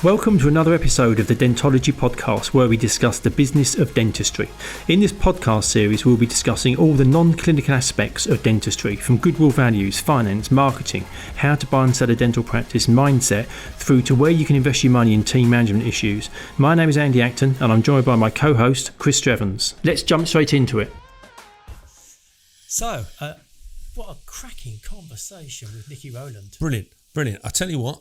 Welcome to another episode of the Dentology podcast, where we discuss the business of dentistry. In this podcast series, we'll be discussing all the non-clinical aspects of dentistry, from goodwill values, finance, marketing, how to buy and sell a dental practice, mindset, through to where you can invest your money in team management issues. My name is Andy Acton, and I'm joined by my co-host, Chris Strevens. Let's jump straight into it. So, what a cracking conversation with Nicki Rowland. Brilliant. I tell you what,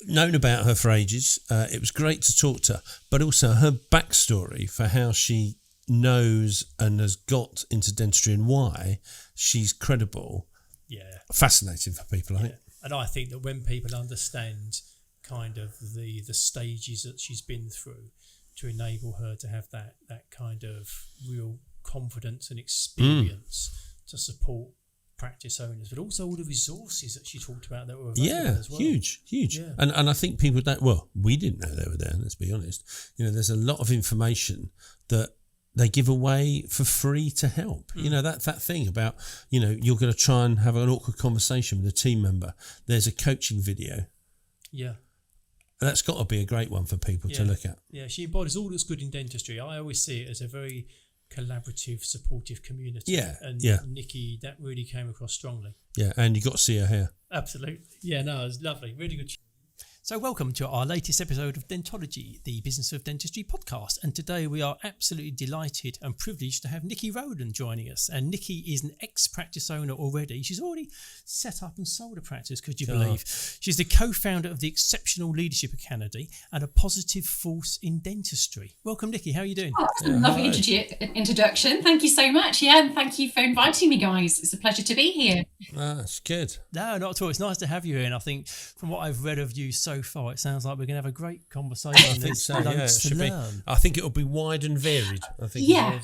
known about her for ages. It was great to talk to her, but also her backstory for how she knows and has got into dentistry and why she's credible. Yeah. Fascinating for people, I think. And I think that when people understand kind of the stages that she's been through to enable her to have that kind of real confidence and experience to support practice owners, but also all the resources that she talked about that were available as well. Huge. Yeah. And I think people don't, we didn't know they were there, let's be honest. You know, there's a lot of information that they give away for free to help. You know, that thing about, you know, you're going to try and have an awkward conversation with a team member. There's a coaching video. Yeah. That's got to be a great one for people to look at. Yeah, she embodies all that's good in dentistry. I always see it as a very collaborative, supportive community. And Nicki, that really came across strongly. Yeah, and you got to see her hair. Absolutely. Yeah, no, it was lovely. Really good. So welcome to our latest episode of Dentology, the Business of Dentistry podcast. And today we are absolutely delighted and privileged to have Nicki Rowland joining us. And Nicki is an ex-practice owner already. She's already set up and sold a practice, could you believe? She's the co-founder of the Exceptional Leadership Academy and a positive force in dentistry. Welcome, Nicki. How are you doing? Oh, that's a lovely introduction. Thank you so much. Yeah, and thank you for inviting me, guys. It's a pleasure to be here. That's good. No, not at all. It's nice to have you here. And I think from what I've read of you so far, it sounds like we're going to have a great conversation. I think so, yeah. Learn. I think it'll be wide and varied. I think. Yeah.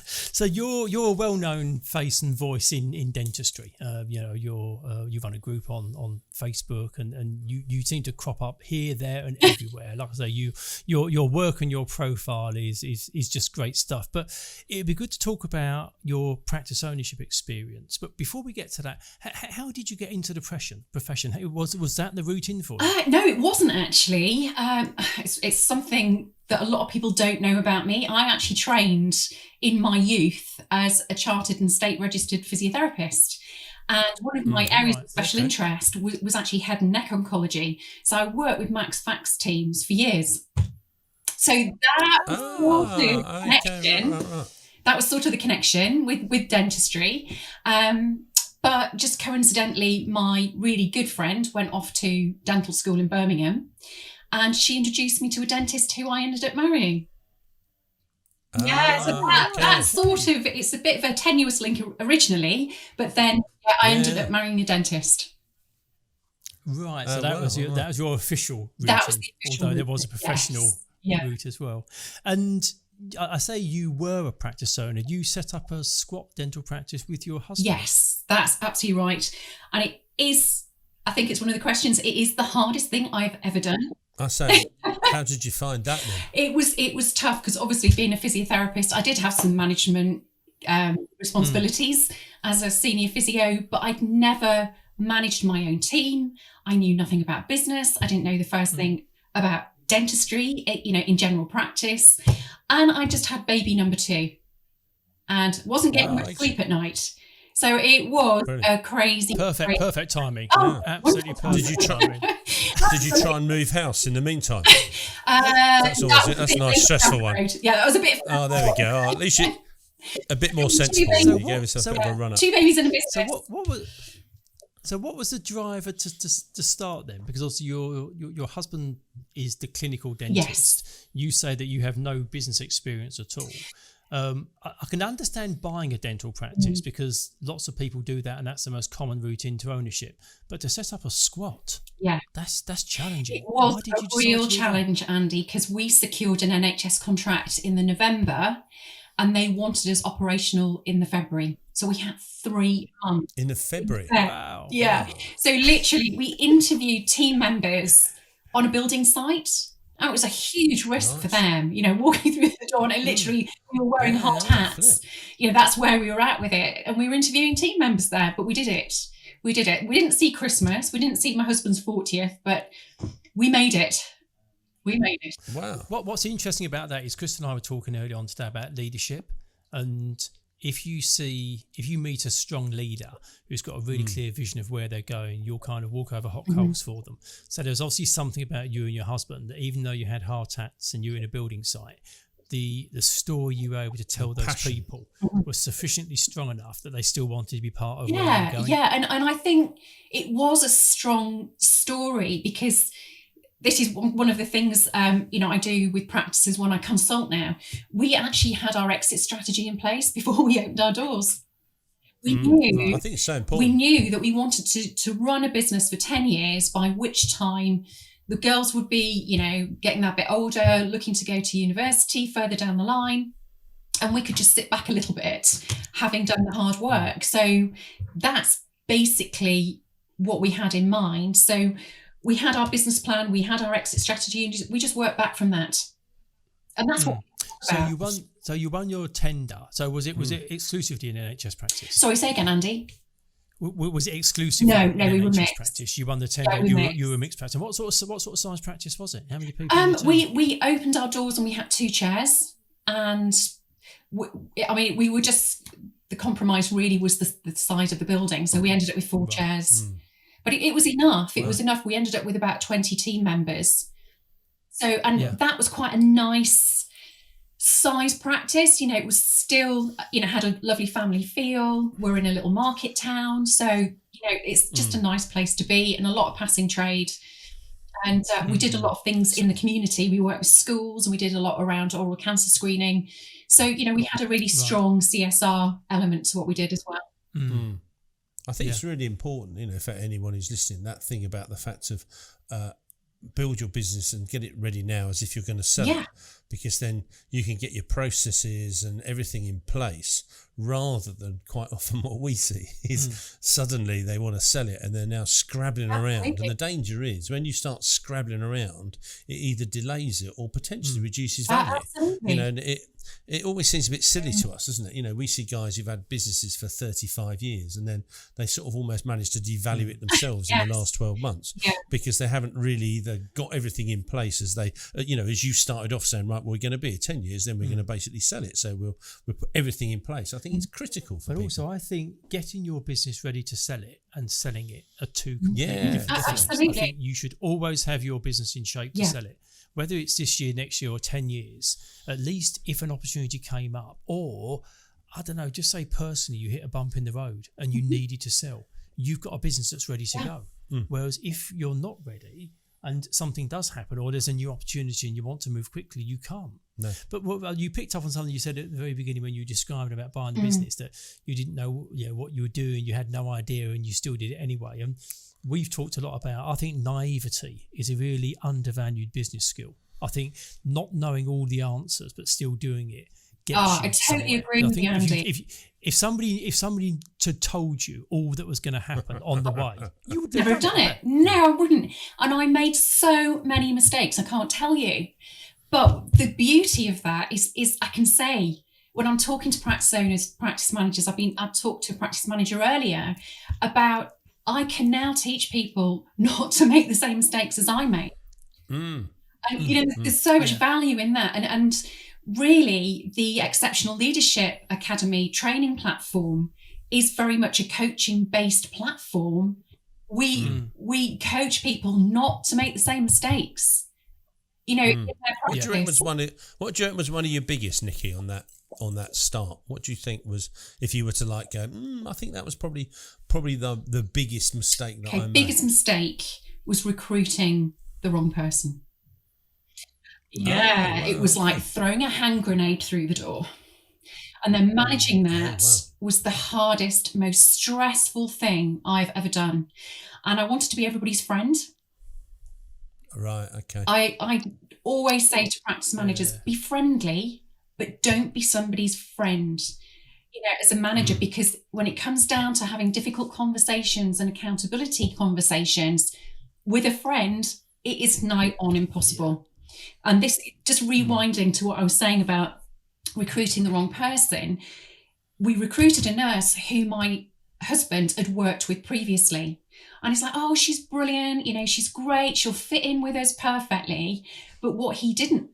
So you're a well-known face and voice in dentistry. You know, you run a group on Facebook, and you seem to crop up here, there, and everywhere. Like I say, your work and your profile is just great stuff. But it'd be good to talk about your practice ownership experience. But before we get to that, how did you get into the profession? Was that the route in for you? No, it wasn't actually. It's something that a lot of people don't know about me. I actually trained in my youth as a chartered and state registered physiotherapist. And one of my areas of special interest was actually head and neck oncology. So I worked with Max Fax teams for years. So that was the connection. That was sort of the connection with dentistry. But just coincidentally, my really good friend went off to dental school in Birmingham, and she introduced me to a dentist who I ended up marrying. So that's sort of, it's a bit of a tenuous link originally, but then I ended up marrying a dentist. Right, so that was your official route. That was the official although there was a professional route as well. And I say you were a practice owner. You set up a squat dental practice with your husband. Yes, that's absolutely right. And it is, I think it's one of the questions, it is the hardest thing I've ever done. I say, how did you find that then? It was tough because obviously being a physiotherapist, I did have some management responsibilities as a senior physio, but I'd never managed my own team. I knew nothing about business. I didn't know the first thing about dentistry, in general practice. And I just had baby number 2 and wasn't getting much sleep at night. So it was a crazy... Perfect timing. Absolutely perfect. Did you try and move house in the meantime? That's a nice stressful one. Yeah, that was a bit... there we go. At least you a bit more sensible. You gave yourself a bit of a run-up. 2 babies in a business. So what was the driver to start then? Because also your husband is the clinical dentist. Yes. You say that you have no business experience at all. I can understand buying a dental practice because lots of people do that, and that's the most common route into ownership. But to set up a squat, that's challenging. It was a real challenge, Andy, because we secured an NHS contract in the November, and they wanted us operational in the February. So we had 3 months. In the February? Wow. Yeah. So literally, we interviewed team members on a building site. And it was a huge risk for them, walking through the door, and literally we were wearing hard hats. That's where we were at with it. And we were interviewing team members there, but we did it. We did it. We didn't see Christmas. We didn't see my husband's 40th, but we made it. We made it. Wow. What's interesting about that is Chris and I were talking earlier on today about leadership, and if you meet a strong leader who's got a really clear vision of where they're going, you'll kind of walk over hot coals for them. So there's obviously something about you and your husband that even though you had hard hats and you were in a building site, the story you were able to tell those people was sufficiently strong enough that they still wanted to be part of where you're going. Yeah, and I think it was a strong story because this is one of the things, I do with practices when I consult now. We actually had our exit strategy in place before we opened our doors. We knew. I think it's so important. We knew that we wanted to run a business for 10 years, by which time the girls would be, getting that bit older, looking to go to university further down the line. And we could just sit back a little bit, having done the hard work. So that's basically what we had in mind. So we had our business plan, we had our exit strategy, and we just worked back from that. And that's what So you won your tender. So was it exclusively in NHS practice? Sorry, say again, Andy. Was it exclusively No, in we were NHS mixed. practice? You won the tender. You were mixed practice. And what sort of size practice was it? How many people? We opened our doors and we had 2 chairs, and we were just, the compromise really was the size of the building. So we ended up with 4 chairs. But it was enough. It was enough. We ended up with about 20 team members. So, that was quite a nice size practice. It was still, had a lovely family feel. We're in a little market town. So, it's just a nice place to be, and a lot of passing trade. And we did a lot of things in the community. We worked with schools and we did a lot around oral cancer screening. So, we had a really strong CSR element to what we did as well. Mm. I think it's really important, for anyone who's listening, that thing about the fact of build your business and get it ready now as if you're going to sell it, because then you can get your processes and everything in place, rather than quite often what we see is suddenly they want to sell it and they're now scrabbling around. And the danger is when you start scrabbling around, it either delays it or potentially reduces value. Absolutely. And it always seems a bit silly to us, doesn't it? We see guys who've had businesses for 35 years and then they sort of almost managed to devalue it themselves in the last 12 months because they haven't really either got everything in place as they, as you started off saying, right, we're going to be here 10 years, then we're going to basically sell it. So we'll put everything in place. I think it's critical for people. But also I think getting your business ready to sell it and selling it are two completely different things. Absolutely. I think you should always have your business in shape to sell it. Whether it's this year, next year or 10 years, at least if an opportunity came up, or, I don't know, just say personally you hit a bump in the road and you needed to sell, you've got a business that's ready to go. Whereas if you're not ready and something does happen or there's a new opportunity and you want to move quickly, you can't. No. But you picked up on something you said at the very beginning when you were describing about buying the business, that you didn't know what you were doing, you had no idea and you still did it anyway. And we've talked a lot about, I think naivety is a really undervalued business skill. I think not knowing all the answers but still doing it gets you I totally agree with you, Andy. If somebody had told you all that was going to happen on the way, you would never have done it. No, I wouldn't. And I made so many mistakes, I can't tell you. But the beauty of that is I can say, when I'm talking to practice owners, practice managers, I've talked to a practice manager earlier about, I can now teach people not to make the same mistakes as I made. And there's so much value in that. And really, the Exceptional Leadership Academy training platform is very much a coaching-based platform. We coach people not to make the same mistakes. In their What do you reckon practice. was one of your biggest, Nicki, on that start? What do you think was, if you were to go, I think that was probably the biggest mistake that I made? Biggest mistake was recruiting the wrong person. It was like throwing a hand grenade through the door. And then managing that was the hardest, most stressful thing I've ever done. And I wanted to be everybody's friend. Right, okay. I always say to practice managers, be friendly, but don't be somebody's friend, as a manager, because when it comes down to having difficult conversations and accountability conversations with a friend, it is nigh on impossible. And this, just rewinding to what I was saying about recruiting the wrong person, we recruited a nurse who my husband had worked with previously. And he's like, oh, she's brilliant, she's great, she'll fit in with us perfectly. But what he didn't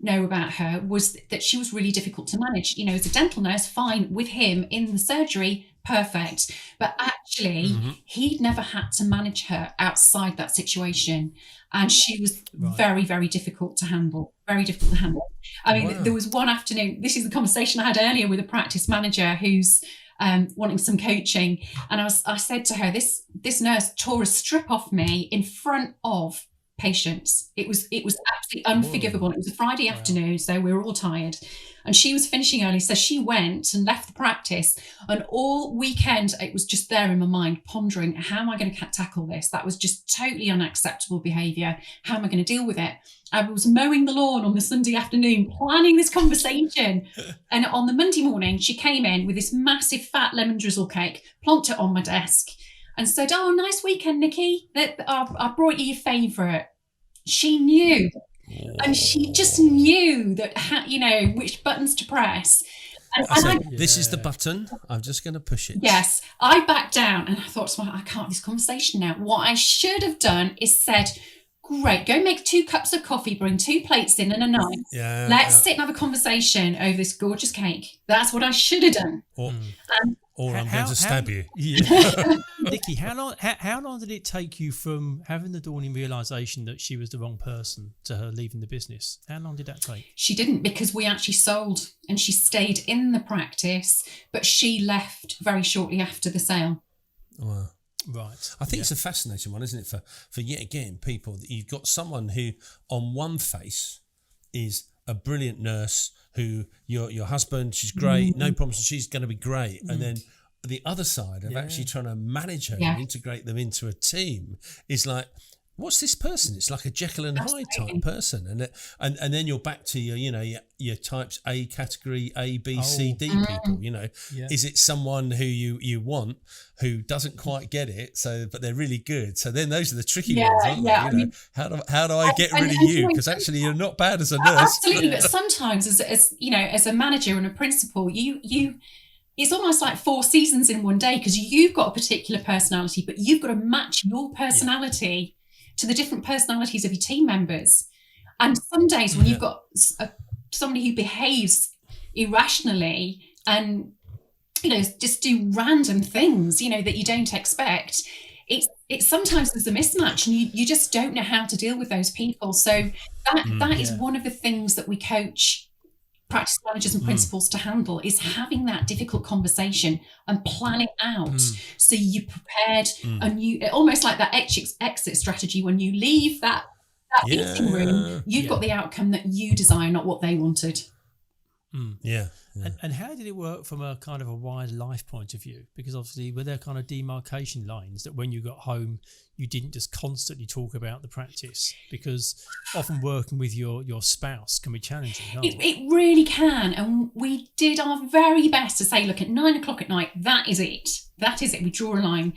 know about her was that she was really difficult to manage. As a dental nurse, fine with him in the surgery, perfect. But actually, he'd never had to manage her outside that situation. And she was very, very difficult to handle. Very difficult to handle. I mean, there was one afternoon, this is the conversation I had earlier with a practice manager who's wanting some coaching. And I said to her, this nurse tore a strip off me in front of patients. It was absolutely unforgivable. It was a Friday afternoon, so we were all tired. And she was finishing early, so she went and left the practice. And all weekend, it was just there in my mind, pondering, how am I going to tackle this? That was just totally unacceptable behaviour. How am I going to deal with it? I was mowing the lawn on the Sunday afternoon, planning this conversation. And on the Monday morning, she came in with this massive fat lemon drizzle cake, plonked it on my desk, and said, oh, nice weekend, Nicki. I brought you your favourite. She knew. And she just knew that, which buttons to press. And this is the button. I'm just going to push it. Yes. I backed down and I thought, I can't have this conversation now. What I should have done is said, great, go make 2 cups of coffee, bring 2 plates in and a knife. Let's sit and have a conversation over this gorgeous cake. That's what I should have done. Or I'm going to stab you. Yeah. Nicki, how long did it take you from having the dawning realisation that she was the wrong person to her leaving the business? How long did that take? She didn't, because we actually sold and she stayed in the practice, but she left very shortly after the sale. Wow. Right. I think it's a fascinating one, isn't it? For yet again, people, that you've got someone who on one face is a brilliant nurse, who your husband, she's great, no problems, she's going to be great. And then the other side of actually trying to manage her and integrate them into a team is like, what's this person? It's like a Jekyll and Hyde type person. And then you're back to your types A category, A, B, C, D people, Is it someone who you want who doesn't quite get it, but they're really good? So then those are the tricky ones, aren't they? I mean, how do I get rid of you? Because actually you're not bad as a nurse. Absolutely, but sometimes as a manager and a principal, you it's almost like 4 seasons in one day, because you've got a particular personality, but you've got to match your personality to the different personalities of your team members. And some days when you've got somebody who behaves irrationally and just do random things that you don't expect, it's sometimes there's a mismatch, and you just don't know how to deal with those people. So that is one of the things that we coach practice managers and principals to handle, is having that difficult conversation and plan it out so you're prepared, and you almost like that exit strategy. When you leave that meeting room, you've got the outcome that you desire, not what they wanted. And how did it work from a kind of a wide life point of view? Because obviously were there kind of demarcation lines that when you got home you didn't just constantly talk about the practice? Because often working with your spouse can be challenging, can't it really can. And we did our very best to say, look, at 9 o'clock at night, that is it, we draw a line.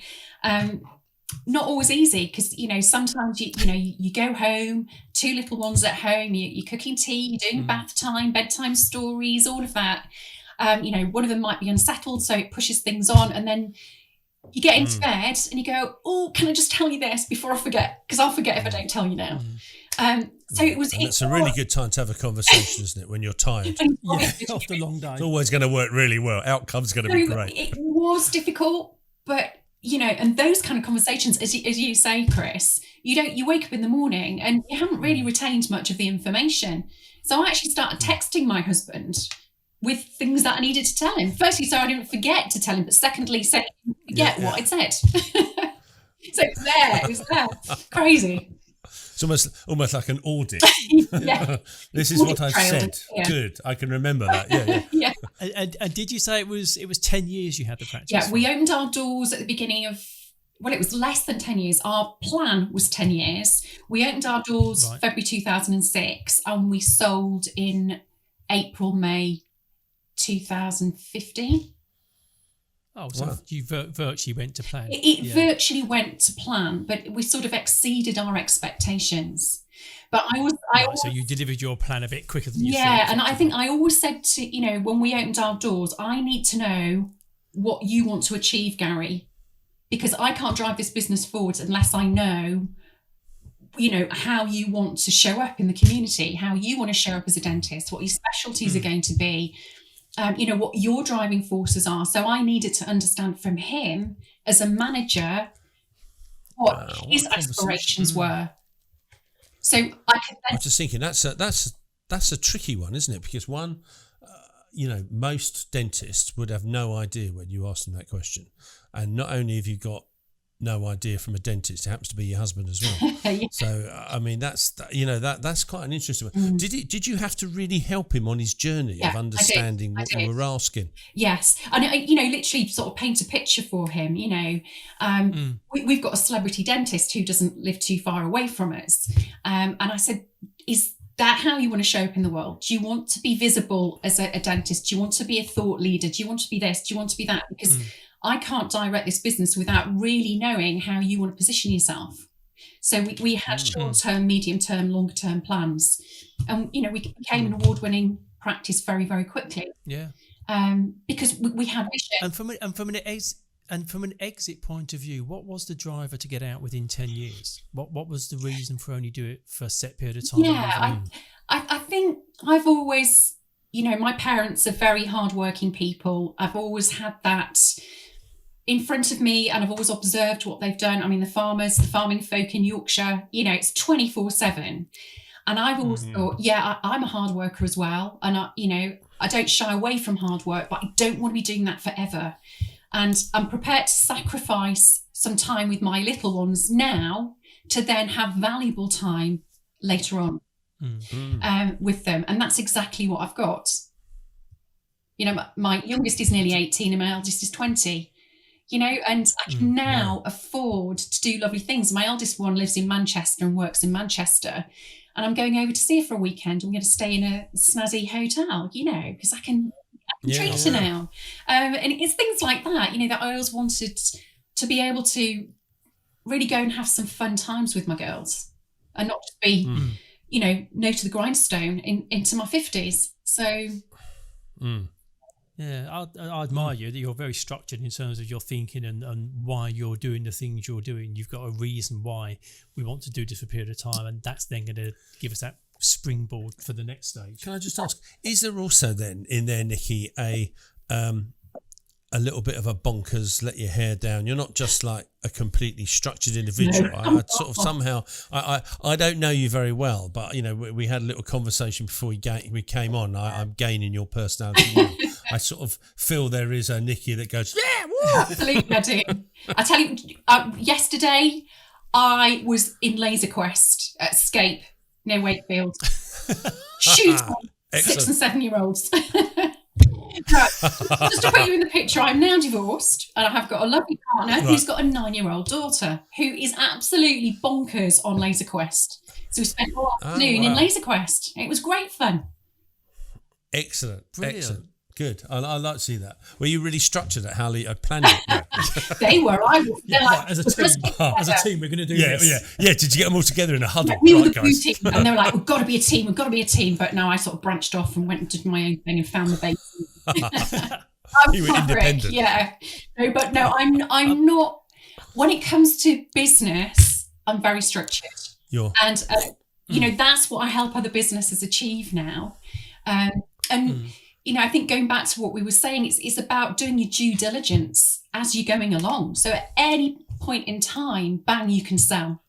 Not always easy, because sometimes you go home, 2 little ones at home, you're cooking tea, you're doing bath time, bedtime stories, all of that. One of them might be unsettled, so it pushes things on, and then you get into bed and you go, oh, can I just tell you this before I forget? Because I'll forget if I don't tell you now. So it was. It's a really good time to have a conversation, isn't it? When you're tired, after a long day, it's always going to work really well. Outcome's going to be great. It was difficult, but. And those kind of conversations, as you say, Chris, you wake up in the morning and you haven't really retained much of the information. So I actually started texting my husband with things that I needed to tell him. Firstly, so I didn't forget to tell him, but secondly, so I didn't forget what I'd said. So it was there. Crazy. It's almost like an audit. This is what I said. Good. I can remember that. Yeah. And did you say it was 10 years you had the practice? Yeah, we opened our doors at the beginning of, it was less than 10 years. Our plan was 10 years. We opened our doors February 2006, and we sold in April, May 2015. Oh, so you virtually went to plan. It virtually went to plan, but we sort of exceeded our expectations. But so you delivered your plan a bit quicker than you thought. Yeah, and I think I always said to, when we opened our doors, I need to know what you want to achieve, Gary, because I can't drive this business forward unless I know, how you want to show up in the community, how you want to show up as a dentist, what your specialties are going to be, what your driving forces are. So I needed to understand from him as a manager what his aspirations were. So I could then... I was just thinking that's a tricky one, isn't it? Because one, most dentists would have no idea when you ask them that question, and not only have you got no idea from a dentist, it happens to be your husband as well. Yeah. So I mean, that's quite an interesting one. Did you have to really help him on his journey of understanding what you were asking? Yes, and literally sort of paint a picture for him. We've got a celebrity dentist who doesn't live too far away from us, and I said, is that how you want to show up in the world? Do you want to be visible as a dentist? Do you want to be a thought leader? Do you want to be this? Do you want to be that? Because I can't direct this business without really knowing how you want to position yourself. So we had short-term, medium-term, longer-term plans. And, we became an award-winning practice very, very quickly. Yeah. Because we had vision. And from an exit point of view, what was the driver to get out within 10 years? What was the reason for only do it for a set period of time? Yeah, I think I've always, my parents are very hardworking people. I've always had that in front of me, and I've always observed what they've done. I mean, the farming folk in Yorkshire, it's 24/7. And I've always thought, I'm a hard worker as well. And I don't shy away from hard work, but I don't want to be doing that forever. And I'm prepared to sacrifice some time with my little ones now to then have valuable time later on with them. And that's exactly what I've got. My youngest is nearly 18 and my eldest is 20. And I can now afford to do lovely things. My eldest one lives in Manchester and works in Manchester. And I'm going over to see her for a weekend. I'm going to stay in a snazzy hotel, because I can treat her now. And it's things like that, that I always wanted to be able to really go and have some fun times with my girls and not just be, no to the grindstone into my 50s. So... Yeah, I admire you that you're very structured in terms of your thinking and why you're doing the things you're doing. You've got a reason why we want to do this for a period of time, and that's then going to give us that springboard for the next stage. Can I just ask, is there also then in there, Nicki, a little bit of a bonkers, let your hair down? You're not just like a completely structured individual. I sort of somehow, I don't know you very well, but we had a little conversation before we came on. I'm gaining your personality. I sort of feel there is a Nicki that goes, absolutely, I do. I tell you, yesterday I was in Laser Quest at Scape near Wakefield, shooting 6 and 7 year olds. Just to put you in the picture, I'm now divorced and I have got a lovely partner who's got a 9-year-old daughter who is absolutely bonkers on Laser Quest. So we spent all afternoon in Laser Quest. It was great fun. Excellent. Brilliant. Excellent. Good. I like to see that. Were you really structured at how you planned it? No. They were. They're like, as a team, we're going to do this. Yeah. Did you get them all together in a huddle? We were the blue team, and they were like, we've got to be a team. But no, I sort of branched off and went and did my own thing and found the base. You were independent. Yeah. No, I'm not. When it comes to business, I'm very structured. That's what I help other businesses achieve now. I think going back to what we were saying, it's about doing your due diligence as you're going along. So at any point in time, bang, you can sell.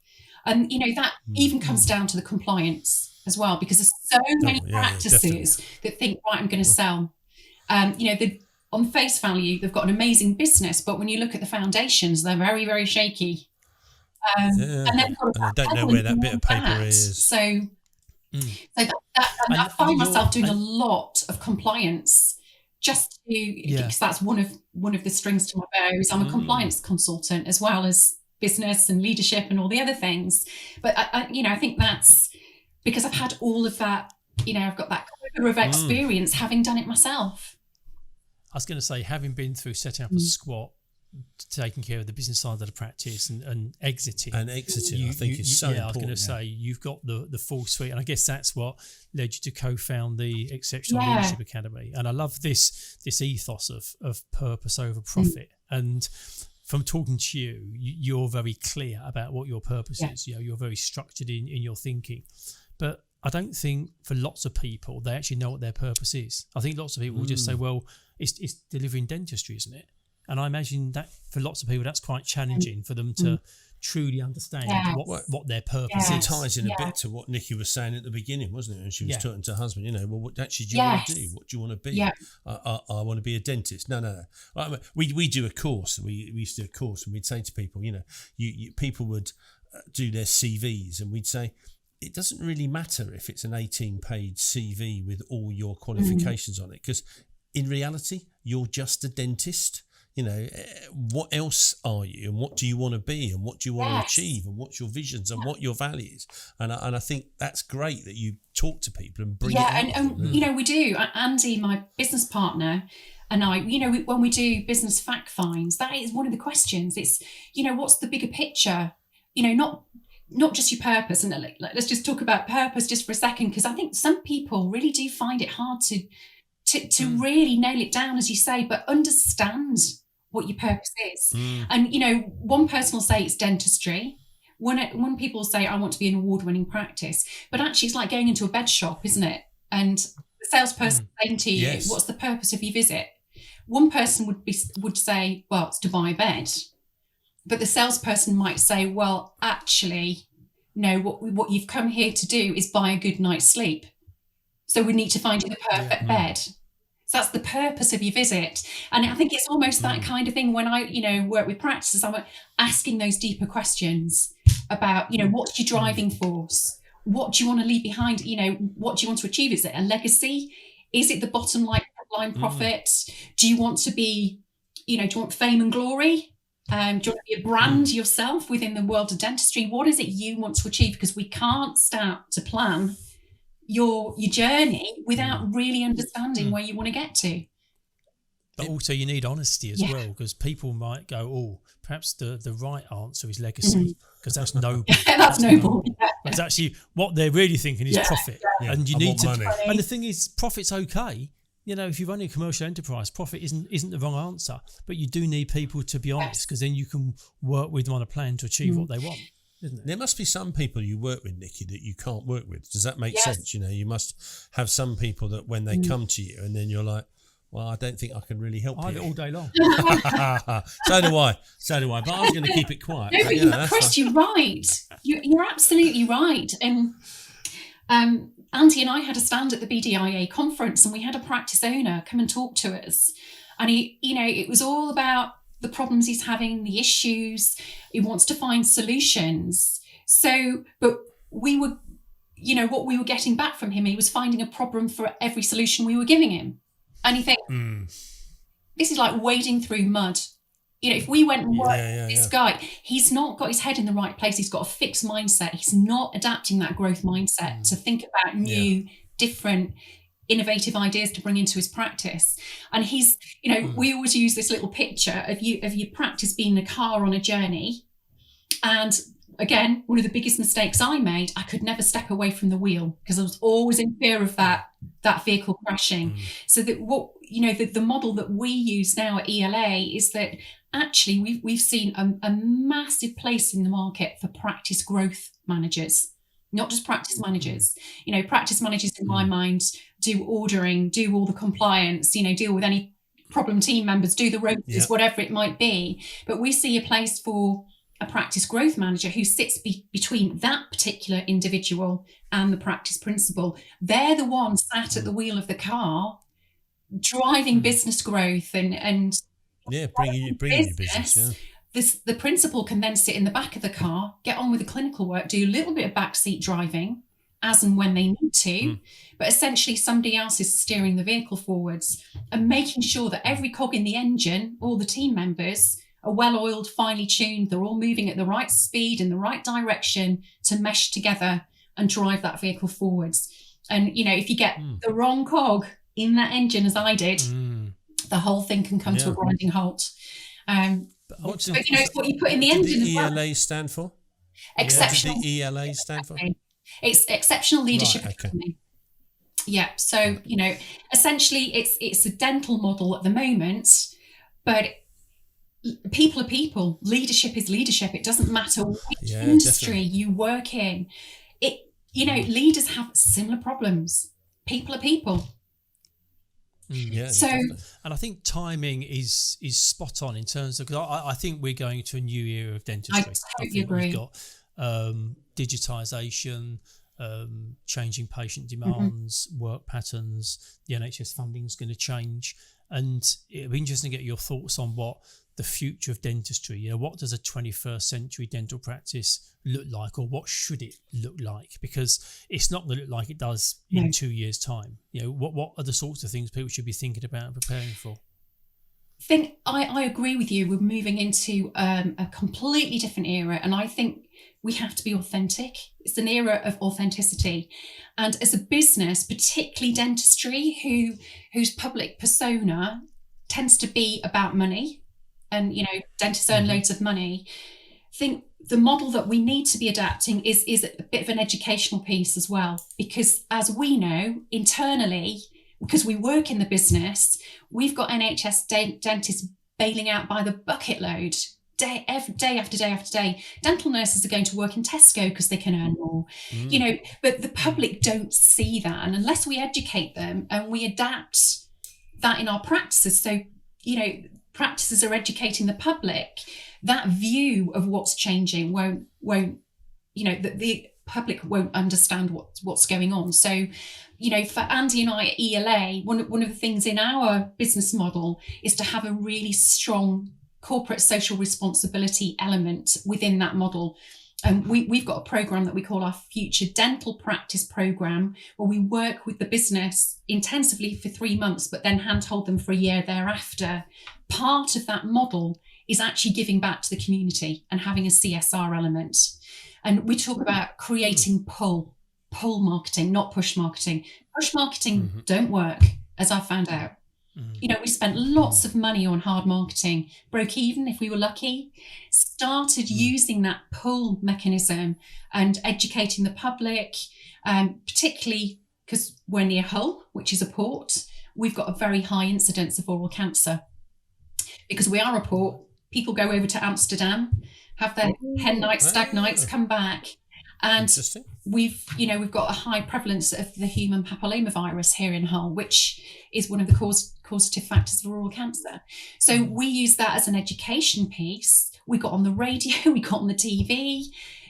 And, that even comes down to the compliance as well, because there's so many practices that think, right, I'm going to sell. On face value, they've got an amazing business, but when you look at the foundations, they're very, very shaky. And I don't know where that bit of paper is. So I find myself doing a lot of compliance just to, because that's one of the strings to my bow. Is I'm a compliance consultant as well as business and leadership and all the other things. But I think that's because I've had all of that. I've got that quiver of experience having done it myself. I was going to say, having been through setting up a squat taking care of the business side of the practice and exiting. And exiting, I think, is so important. I was going to say, you've got the full suite. And I guess that's what led you to co-found the Exceptional Leadership Academy. And I love this ethos of purpose over profit. And from talking to you, you're very clear about what your purpose is. You're very structured in your thinking. But I don't think for lots of people, they actually know what their purpose is. I think lots of people will just say, well, it's delivering dentistry, isn't it? And I imagine that for lots of people, that's quite challenging for them to truly understand what their purpose is. It ties in a bit to what Nicki was saying at the beginning, wasn't it? And she was talking to her husband, well, what actually do you want to do? What do you want to be? Yeah. I want to be a dentist. No. We do a course. We used to do a course, and we'd say to people, people would do their CVs, and we'd say, it doesn't really matter if it's an 18-page CV with all your qualifications on it, because in reality, you're just a dentist. What else are you, and what do you want to be, and what do you want to achieve, and what's your visions, and what your values? And I think that's great that you talk to people and bring it out. And we do. Andy, my business partner, and I, when we do business fact finds, that is one of the questions. It's, what's the bigger picture? Not just your purpose. And let's just talk about purpose just for a second, because I think some people really do find it hard to really nail it down, as you say, but understand what your purpose is. And one person will say it's dentistry, one people will say I want to be an award-winning practice, but actually it's like going into a bed shop, isn't it? And the salesperson saying to you, what's the purpose of your visit? One person would say, well, it's to buy a bed, but the salesperson might say, well, actually, no, what you've come here to do is buy a good night's sleep, so we need to find you the perfect bed. So that's the purpose of your visit. And I think it's almost that kind of thing when I, work with practices, I'm asking those deeper questions about, what's your driving force? What do you want to leave behind? What do you want to achieve? Is it a legacy? Is it the bottom line profit? Do you want to be, do you want fame and glory? Do you want to be a brand yourself within the world of dentistry? What is it you want to achieve? Because we can't start to plan your journey without really understanding where you want to get to. But also you need honesty as well, because people might go, oh, perhaps the right answer is legacy, because that's noble. That's noble. But actually what they're really thinking is profit. And you need to money. And the thing is, profit's okay. If you're running a commercial enterprise, profit isn't the wrong answer, but you do need people to be honest, because then you can work with them on a plan to achieve what they want. Isn't it? There must be some people you work with, Nicki, that you can't work with. Does that make sense? You must have some people that when they come to you and then you're like, well, I don't think I can really help you. I do it all day long. So do I. But I was going to keep it quiet. No, but Chris, you're right. You're absolutely right. And Andy and I had a stand at the BDIA conference, and we had a practice owner come and talk to us. And he, it was all about the problems he's having, the issues. He wants to find solutions. So, but we were, what we were getting back from him, he was finding a problem for every solution we were giving him. And you think, this is like wading through mud. If we went and worked with this guy, he's not got his head in the right place. He's got a fixed mindset. He's not adapting that growth mindset to think about new, different, innovative ideas to bring into his practice. And he's, we always use this little picture of your practice being a car on a journey. And again, one of the biggest mistakes I made, I could never step away from the wheel because I was always in fear of that vehicle crashing. So that the model that we use now at ELA is that actually we've seen a massive place in the market for practice growth managers, not just practice managers. Practice managers in my mind do ordering, do all the compliance, deal with any problem team members, do the rotas, whatever it might be. But we see a place for a practice growth manager who sits between that particular individual and the practice principal. They're the ones sat at the wheel of the car, driving business growth and bringing your business. The principal can then sit in the back of the car, get on with the clinical work, do a little bit of backseat driving as and when they need to, but essentially somebody else is steering the vehicle forwards and making sure that every cog in the engine, all the team members are well-oiled, finely tuned, they're all moving at the right speed in the right direction to mesh together and drive that vehicle forwards. And, if you get the wrong cog in that engine, as I did, the whole thing can come to a grinding halt. But What But it's what you put in the did engine as the well. ELA stand for? Exceptional. What did the ELA stand for? It's Exceptional Leadership Right, okay. Academy. Yeah. So, essentially it's a dental model at the moment, but people are people. Leadership is leadership. It doesn't matter which industry definitely. you work in. Leaders have similar problems. People are people. Yeah. So, definitely. And I think timing is spot on in terms of, because I think we're going to a new era of dentistry. I totally think agree. We've got digitisation, changing patient demands, work patterns. The NHS funding is going to change, and it'll be interesting to get your thoughts on what the future of dentistry. What does a 21st century dental practice look like, or what should it look like? Because it's not going to look like it does in 2 years' time. What are the sorts of things people should be thinking about and preparing for? I agree with you. We're moving into a completely different era, and I think we have to be authentic. It's an era of authenticity, and as a business, particularly dentistry, whose public persona tends to be about money, and dentists earn loads of money. I think the model that we need to be adapting is a bit of an educational piece as well, because as we know internally, because we work in the business, we've got NHS dentists bailing out by the bucket load day after day after day. Dental nurses are going to work in Tesco because they can earn more, but the public don't see that. And unless we educate them and we adapt that in our practices, so, practices are educating the public, that view of what's changing won't the public won't understand what's going on. So, for Andy and I at ELA, one of the things in our business model is to have a really strong corporate social responsibility element within that model. And we've got a program that we call our Future Dental Practice Program, where we work with the business intensively for 3 months, but then handhold them for a year thereafter. Part of that model is actually giving back to the community and having a CSR element. And we talk about creating pull marketing, not push marketing. Push marketing don't work, as I found out. We spent lots of money on hard marketing, broke even if we were lucky, started using that pull mechanism and educating the public, particularly because we're near Hull, which is a port. We've got a very high incidence of oral cancer. Because we are a port, people go over to Amsterdam, have their hen nights, stag nights, come back. And we've got a high prevalence of the human papillomavirus here in Hull, which is one of the causative factors of oral cancer. So we use that as an education piece. We got on the radio, we got on the TV,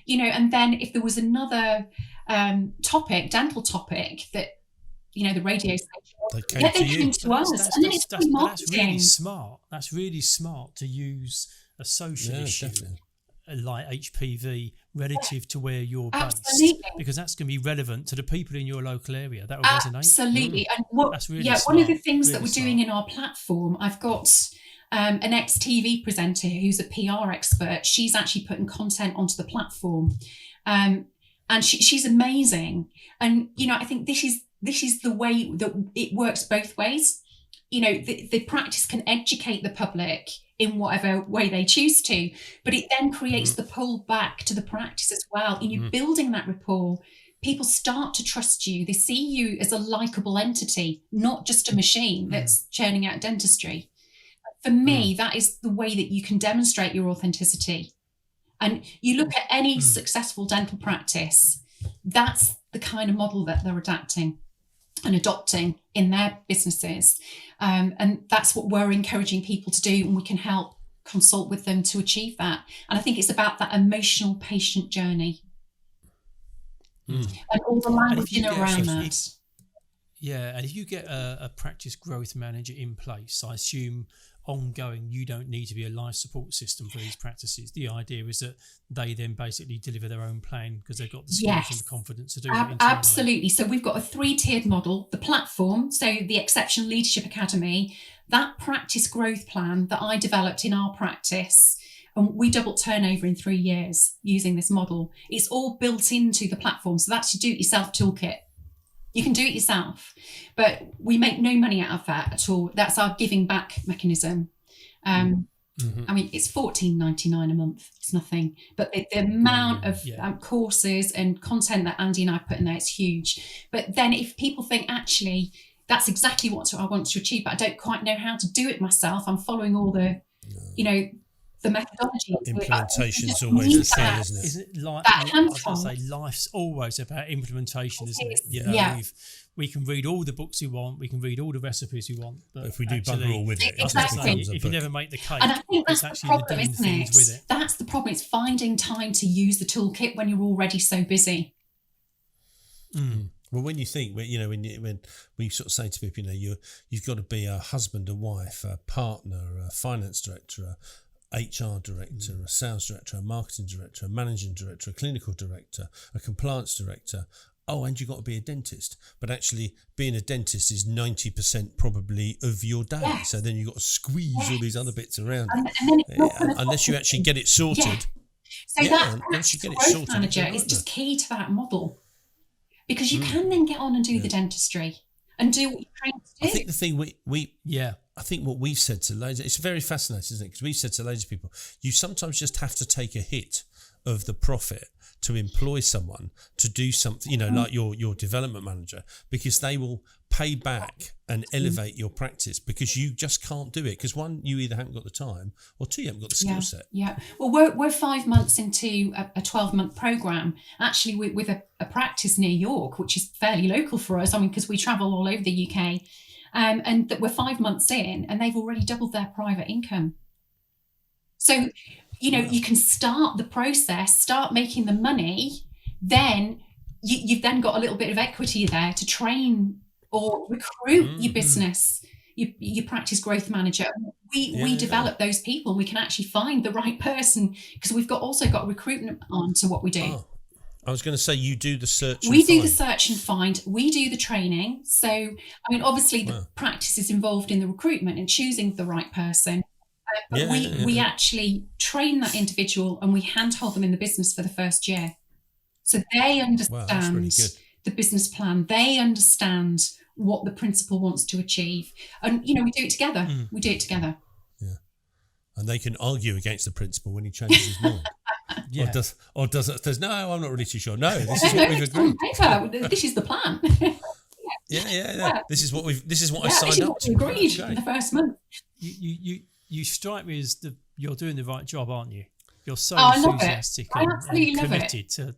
and then if there was another dental topic that, the radio station, they came to us. And then that's really smart. That's really smart to use a social issue. Definitely. Like HPV relative to where you're based, because that's going to be relevant to the people in your local area. That will resonate. Absolutely. And that's really one smart. of the things really that we're doing in our platform, I've got an ex-TV presenter who's a PR expert. She's actually putting content onto the platform, and she's amazing. And I think this is the way that it works both ways. The practice can educate the public in whatever way they choose to, but it then creates the pull back to the practice as well. And you're building that rapport. People start to trust you. They see you as a likable entity, not just a machine that's churning out dentistry. For me, that is the way that you can demonstrate your authenticity. And you look at any successful dental practice, that's the kind of model that they're adapting and adopting in their businesses. And that's what we're encouraging people to do, and we can help consult with them to achieve that. And I think it's about that emotional patient journey and all the language around that. And if you get a practice growth manager in place, I assume ongoing, you don't need to be a life support system for these practices. The idea is that they then basically deliver their own plan because they've got the skills and the confidence to do it internally. Absolutely. So we've got a 3-tiered model. The platform, so the Exceptional Leadership Academy, that practice growth plan that I developed in our practice, and we doubled turnover in 3 years using this model. It's all built into the platform. So that's your do-it-yourself toolkit. You can do it yourself, but we make no money out of that at all. That's our giving back mechanism. I mean, it's $14.99 a month. It's nothing, but the amount of courses and content that Andy and I put in there, it's huge. But then if people think, actually, that's exactly what I want to achieve, but I don't quite know how to do it myself, I'm following all the, the methodology. Implementation's always the thing, isn't it? Isn't it like, that I was going to say, life's always about implementation, isn't it? You know, we can read all the books we want, we can read all the recipes we want, but if we do bugger all with it, exactly. if you never make the cake, and I think that's it's the actually problem, doing isn't things it? with it. That's the problem. It's finding time to use the toolkit when you're already so busy. Well, when you think, when we sort of say to people, you've got to be a husband, a wife, a partner, a finance director, a HR director, a sales director, a marketing director, a managing director, a clinical director, a compliance director. Oh, and you've got to be a dentist. But actually, being a dentist is 90% probably of your day. Yes. So then you've got to squeeze all these other bits around. And then it's unless you actually get it sorted. Yeah. So that once you get it growth sorted, manager is just key to that model, because you can then get on and do the dentistry and do what you're trained to do. I think the thing I think what we've said to loads, it's very fascinating, isn't it? Because we've said to loads of people, you sometimes just have to take a hit of the profit to employ someone to do something, like your development manager, because they will pay back and elevate your practice, because you just can't do it. Because one, you either haven't got the time, or two, you haven't got the skill set. Yeah. Well, we're 5 months into a 12-month program, actually with a practice near York, which is fairly local for us. I mean, because we travel all over the UK, and that we're 5 months in, and they've already doubled their private income. So, you can start the process, start making the money, then you've then got a little bit of equity there to train or recruit your business, your practice growth manager. We develop those people, and we can actually find the right person, because we've also got recruitment on to what we do. Oh, I was going to say, you do the search We do the search and find. We do the training. So, I mean, obviously the practice is involved in the recruitment and choosing the right person. But we actually train that individual, and we handhold them in the business for the first year. So they understand really good. the business plan. They understand what the principal wants to achieve. And, we do it together. We do it together. Yeah. And they can argue against the principal when he changes his mind. Or does it, no, I'm not really too sure. No, this is what we've agreed. This is the plan. Yeah. This is what I signed up to. We agreed in the first month. You strike me as you're doing the right job, aren't you? You're so enthusiastic and committed to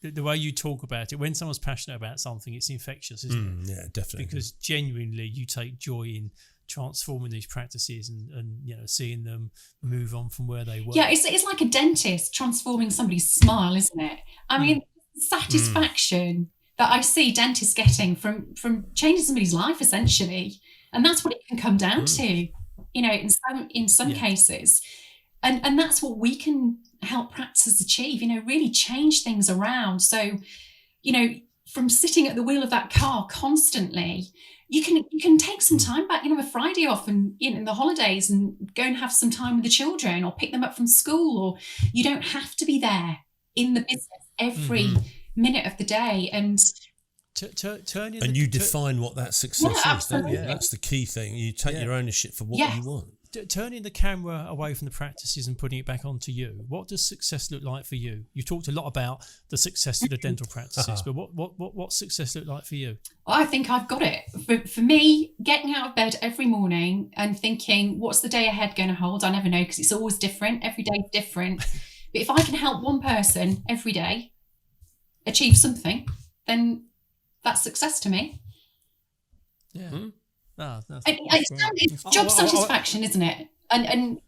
the way you talk about it. When someone's passionate about something, it's infectious, isn't it? Yeah, definitely. Because genuinely, you take joy in transforming these practices and seeing them move on from where they were. Yeah, it's like a dentist transforming somebody's smile, isn't it? I mean, satisfaction that I see dentists getting from changing somebody's life, essentially, and that's what it can come down to. In some cases, and that's what we can help practices achieve. Really change things around. So, from sitting at the wheel of that car constantly, you can take some time back. A Friday off, and in the holidays, and go and have some time with the children, or pick them up from school. Or you don't have to be there in the business every minute of the day. And you define what that success is, don't you? That's the key thing. You take your ownership for what you want. Turning the camera away from the practices and putting it back onto you, what does success look like for you? You talked a lot about the success of the dental practices, but what success look like for you? I think I've got it. For me, getting out of bed every morning and thinking, what's the day ahead going to hold? I never know, because it's always different. Every day is different. But if I can help one person every day achieve something, then that's success to me. Yeah. It's job satisfaction, isn't it? And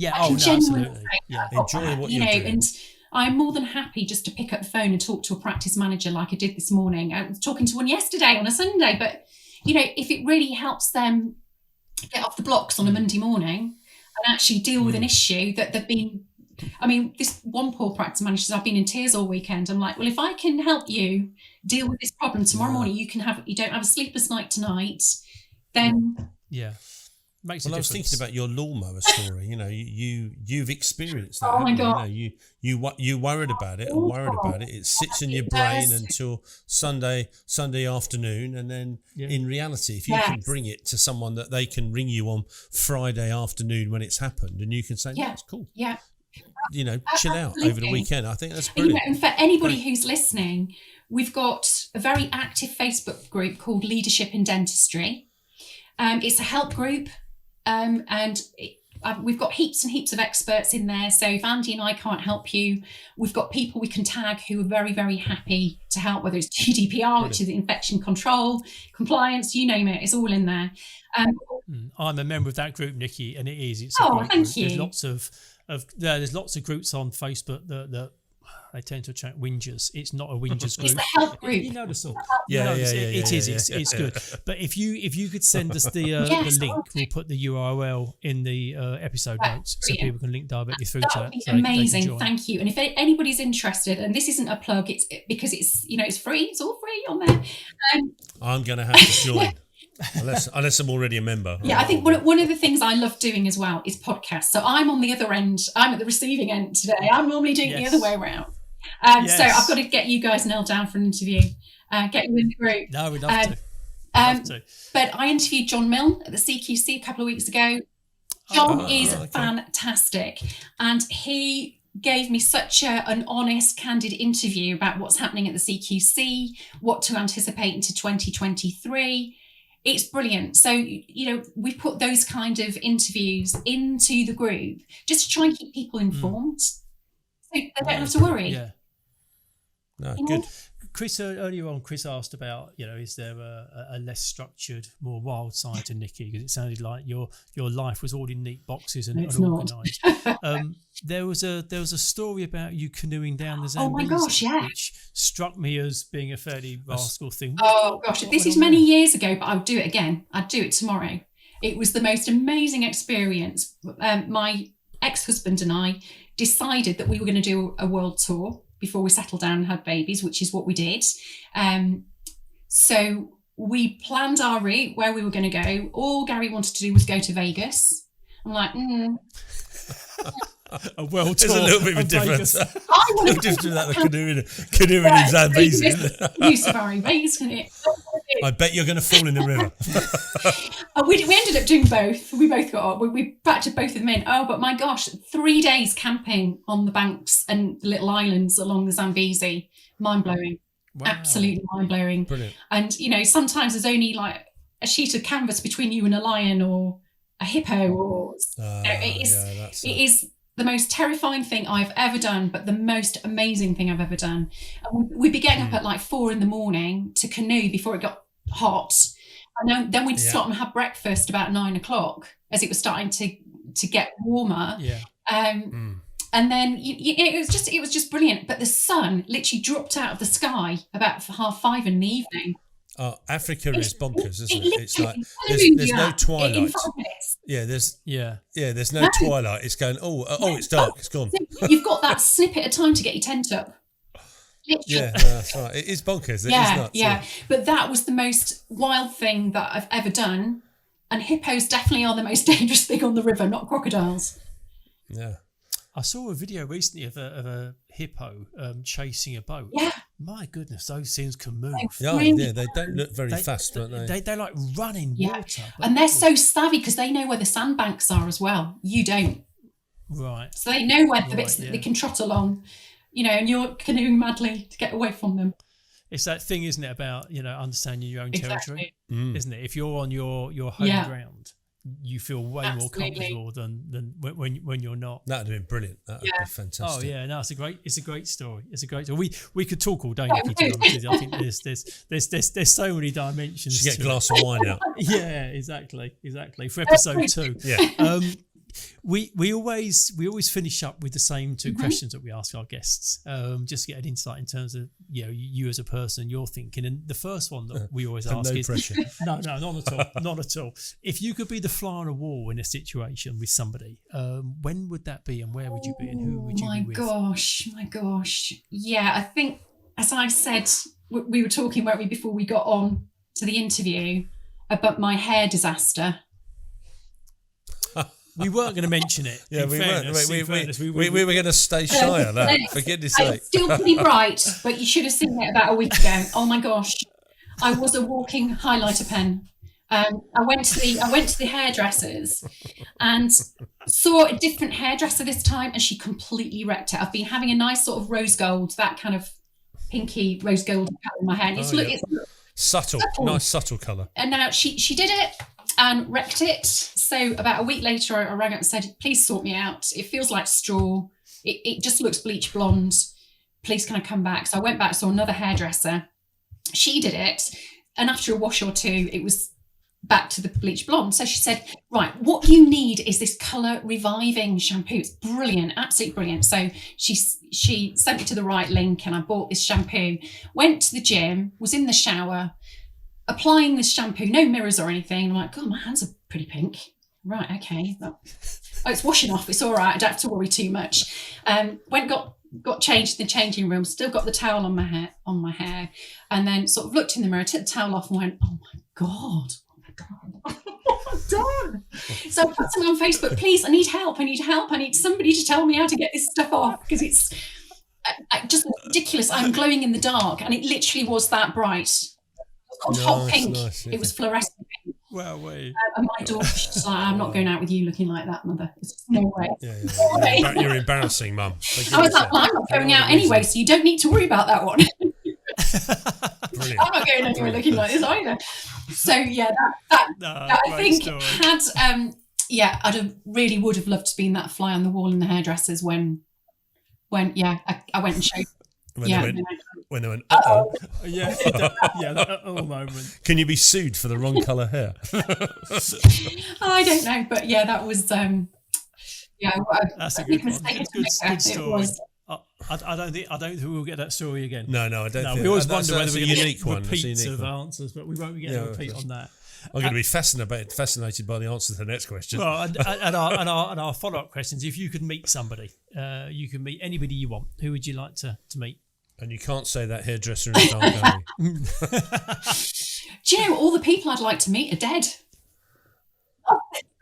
absolutely. Enjoy what you're doing. And I'm more than happy just to pick up the phone and talk to a practice manager like I did this morning. I was talking to one yesterday on a Sunday, but if it really helps them get off the blocks on a Monday morning and actually deal with an issue that they've been. I mean, this one poor practice manager says, I've been in tears all weekend. I'm like, well, if I can help you deal with this problem tomorrow morning, you don't have a sleepless night tonight, then Makes a Well, I was difference. thinking about your lawnmower story. You know, you've experienced that. Oh my haven't you? God. You know, you worried about it and worried about it. It sits in your brain until Sunday afternoon, and then in reality, if you can bring it to someone that they can ring you on Friday afternoon when it's happened, and you can say, "Yeah, it's cool." Yeah. You know, chill out over the weekend. I think that's You know, brilliant. and for anybody who's listening, we've got a very active Facebook group called Leadership in Dentistry. It's a help group, and we've got heaps and heaps of experts in there. So if Andy and I can't help you, we've got people we can tag who are very, very happy to help, whether it's GDPR, which is infection control, compliance, you name it, it's all in there. I'm a member of that group, Nicki, and it is. It's a great thank group. you. There's lots of groups on Facebook that they tend to attract whingers. It's not a whingers group. It's the help group. You know the sort. It is. It's good. But if you could send us the link, we'll put the URL in the episode notes so people can link directly through to that. That would be amazing. Thank you. And if anybody's interested, and this isn't a plug, it's because it's it's free. It's all free on there. I'm going to have to join. Unless I'm already a member. Yeah, I think one of the things I love doing as well is podcasts. So I'm on the other end. I'm at the receiving end today. I'm normally doing it the other way around. So I've got to get you guys nailed down for an interview. Get you in the group. No, we'd love to. But I interviewed John Milne at the CQC a couple of weeks ago. John is fantastic. And he gave me such an honest, candid interview about what's happening at the CQC, what to anticipate into 2023. It's brilliant. So, we put those kind of interviews into the group just to try and keep people informed. So they don't have to worry. Yeah. No, good. Chris, earlier on, Chris asked about, is there a less structured, more wild side to Nicki? Because it sounded like your life was all in neat boxes and organised. There was a story about you canoeing down the Zambezi. Oh my gosh, yeah. Which struck me as being a fairly rascal thing. Oh gosh, this is many years ago, but I would do it again. I'd do it tomorrow. It was the most amazing experience. My ex-husband and I decided that we were going to do a world tour before we settled down and had babies, which is what we did. So we planned our route, where we were going to go. All Gary wanted to do was go to Vegas. I'm like, a world tour. There's a little bit of a difference. I want to just do that, canoeing in Zambezi. Use Safari Vegas, can it? I bet you're going to fall in the river. We ended up doing both. We both got up. We factored both of them in. Oh, but my gosh, 3 days camping on the banks and the little islands along the Zambezi. Mind-blowing. Wow. Absolutely mind-blowing. Brilliant. And, sometimes there's only like a sheet of canvas between you and a lion or a hippo. Or it is the most terrifying thing I've ever done, but the most amazing thing I've ever done. And we'd be getting up at like 4 a.m. to canoe before it got hot. And then we'd stop and have breakfast about 9 o'clock as it was starting to get warmer. Yeah. And then it was just brilliant. But the sun literally dropped out of the sky about 5:30 in the evening. Oh, Africa is bonkers, isn't it? It's like there's no twilight. In 5 minutes. There's no twilight. It's going, it's dark, it's gone. You've got that snippet of time to get your tent up. Literally. Yeah, that's right. It is bonkers. It is nuts. Yeah. But that was the most wild thing that I've ever done. And hippos definitely are the most dangerous thing on the river, not crocodiles. Yeah. I saw a video recently of a hippo chasing a boat. Yeah. My goodness, those things can move. They don't look very fast, don't they? They like run in water. And they're so savvy because they know where the sandbanks are as well. You don't. Right. So they know where the bits that they can trot along, and you're canoeing madly to get away from them. It's that thing, isn't it, about, understanding your own territory, isn't it? If you're on your home ground, you feel way more comfortable than when you're not. That'd have been brilliant. That'd be fantastic. Oh yeah, no, it's a great story. It's a great story. We could talk all day. I think there's so many dimensions. Just get a glass of wine out. Yeah, exactly. For episode 2. Yeah. We always finish up with the same 2 questions that we ask our guests, just to get an insight in terms of you as a person, your thinking. And the first one that we always ask is pressure. No, not at all. If you could be the fly on a wall in a situation with somebody, when would that be, and where would you be, and who would you be with? My gosh. Yeah, I think, as I said, we were talking, weren't we, before we got on to the interview, about my hair disaster. We weren't going to mention it. Yeah, in we fairness, weren't. in fairness, We were going to stay shy of that. For goodness' sake. It's still pretty bright, but you should have seen it about a week ago. Oh my gosh, I was a walking highlighter pen. I went to the hairdressers and saw a different hairdresser this time, and she completely wrecked it. I've been having a nice sort of rose gold, that kind of pinky rose gold colour in my hair. And it's subtle, nice subtle colour. And now she did it and wrecked it. So about a week later, I rang up and said, please sort me out. It feels like straw. It just looks bleach blonde. Please, can I come back? So I went back, saw another hairdresser. She did it. And after a wash or two, it was back to the bleach blonde. So she said, right, what you need is this colour reviving shampoo. It's brilliant, absolutely brilliant. So she sent me to the right link, and I bought this shampoo, went to the gym, was in the shower, applying this shampoo, no mirrors or anything. I'm like, God, my hands are pretty pink. Right, okay. Oh, it's washing off. It's all right. I don't have to worry too much. Got changed in the changing room, still got the towel on my hair, and then sort of looked in the mirror, took the towel off and went, oh my God. What have I done? So I put something on Facebook, please, I need help. I need somebody to tell me how to get this stuff off, because it's just ridiculous. I'm glowing in the dark, and it literally was that bright. It was hot pink. Nice, yeah. It was fluorescent pink. Well, wait. And my daughter was just like, I'm not going out with you looking like that, mother. There's just no way. Yeah. You're embarrassing, Mum. I was like, well, I'm not going out anyway, so you don't need to worry about that one. Brilliant. I'm not going anywhere looking like this either. So yeah, that I think story. had I'd have really would have loved to be that fly on the wall in the hairdressers when I went and showed. When they went, uh-oh. Yeah, that moment. Can you be sued for the wrong colour hair? I don't know, but yeah, that was That's a good one. Good story. I don't think we'll get that story again. No, I don't think. We always wonder that's whether a we're unique going one. to repeats of answers, but we won't be getting a repeat on that. I'm going to be fascinated by the answer to the next question. Well, and our follow-up questions. If you could meet somebody, you can meet anybody you want. Who would you like to meet? And you can't say that hairdresser in Stargate. Do you know, all the people I'd like to meet are dead.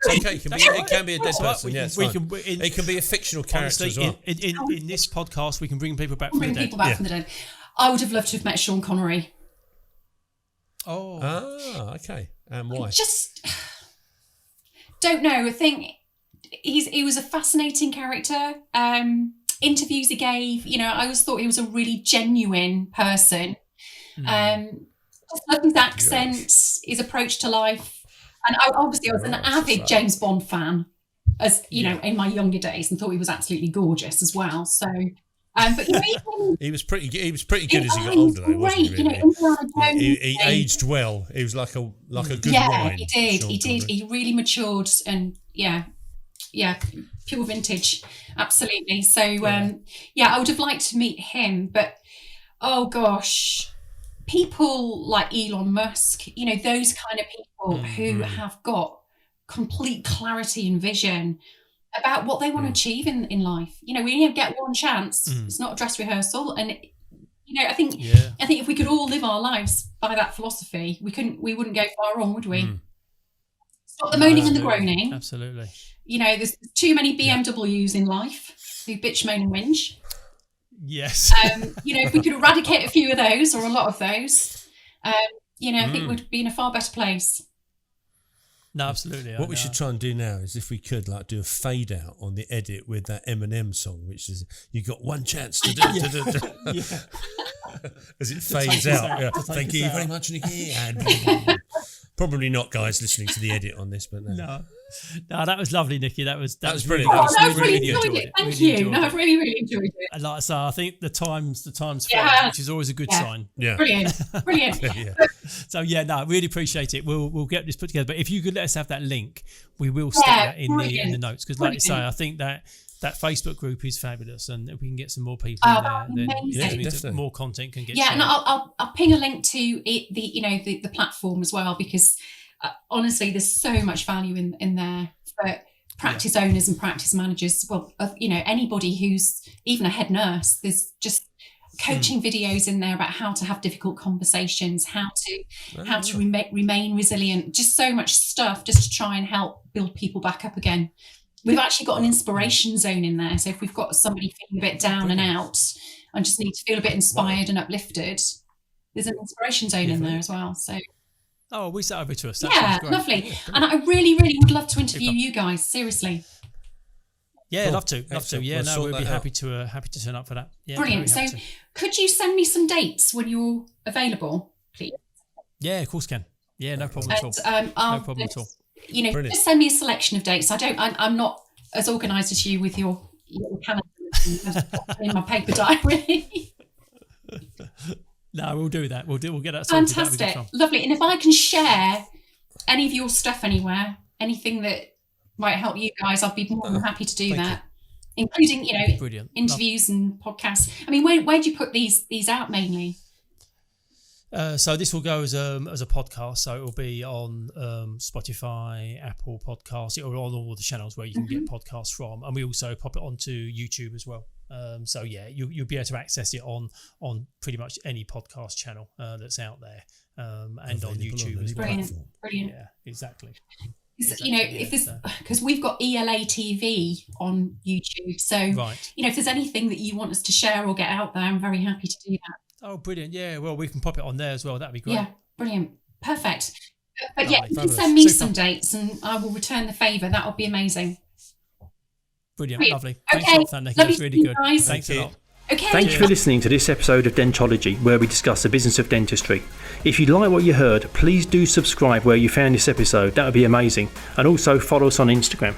It's okay. It can be a dead person. It can be a fictional character honestly, as well. In this podcast, we can bring people back from the dead. From the dead. I would have loved to have met Sean Connery. Oh. Ah, okay. And why? Just don't know. I think he was a fascinating character. Interviews he gave, I always thought he was a really genuine person. Just love his accent, his approach to life. And I was an avid James Bond fan, as in my younger days, and thought he was absolutely gorgeous as well. So, but he was pretty good as he got older, though, wasn't he? Really? He aged well. He was like a good wine. He did. He really matured, and pure vintage, absolutely. So I would have liked to meet him, but oh gosh, people like Elon Musk, those kind of people who have got complete clarity and vision about what they want to achieve in life. We only get one chance. It's not a dress rehearsal, and I think if we could all live our lives by that philosophy, we wouldn't go far wrong, would we? Stop the moaning and the groaning. Absolutely. There's too many BMWs in life who bitch, moan and whinge. Yes. If we could eradicate a few of those, or a lot of those, I think we'd be in a far better place. No, absolutely. What we should try and do now is, if we could, do a fade out on the edit with that Eminem song, which is "You got one chance to do." As it fades out. Thank you very much, Nicki. And probably not, guys, listening to the edit on this, but no, that was lovely, Nicki. That was brilliant. I've really enjoyed it. Thank you. I've really enjoyed it. And like I say, I think the time's fine, which is always a good sign. Yeah, brilliant. So really appreciate it. We'll get this put together. But if you could let us have that link, we will stick that in the notes, because, like you say, I think that Facebook group is fabulous, and if we can get some more people in there, then more content can get shared. And I'll ping a link to it, the platform as well, because honestly, there's so much value in there for practice owners and practice managers. Well, anybody who's even a head nurse. There's just coaching videos in there about how to have difficult conversations, how to remain resilient. Just so much stuff just to try and help build people back up again. We've actually got an inspiration zone in there. So if we've got somebody feeling a bit down and out and just need to feel a bit inspired and uplifted, there's an inspiration zone in there as well. So we sat over to us. Yeah, lovely. And I really, really would love to interview you guys. Seriously. Yeah, Cool. love to. Yeah, we'd be happy to turn up for that. Yeah, brilliant. So could you send me some dates when you're available, please? Yeah, of course can. Yeah, no problem at all. No problem at all. You know, just send me a selection of dates. I'm not as organised as you with your calendar in my paper diary. No, we'll do that. We'll get that sorted. Fantastic, lovely. And if I can share any of your stuff anywhere, anything that might help you guys, I'll be more than happy to do that, including Brilliant. interviews and podcasts. I mean, where do you put these out mainly? So this will go as a podcast. So it will be on Spotify, Apple Podcasts. It will be on all the channels where you can get podcasts from, and we also pop it onto YouTube as well. So yeah, you'll be able to access it on pretty much any podcast channel that's out there, and on YouTube as well. Brilliant. Yeah, exactly. If there's, because we've got ELA TV on YouTube, so if there's anything that you want us to share or get out there, I'm very happy to do that. Oh, brilliant! Yeah, well, we can pop it on there as well. That'd be great. Yeah, brilliant, perfect. But yeah, you can send me some dates, and I will return the favour. That would be amazing. Brilliant, lovely. Okay. Thanks a lot, Nicki. That's really good. Guys. Thanks a lot. Okay. Thank you for listening to this episode of Dentology, where we discuss the business of dentistry. If you like what you heard, please do subscribe where you found this episode. That would be amazing. And also follow us on Instagram.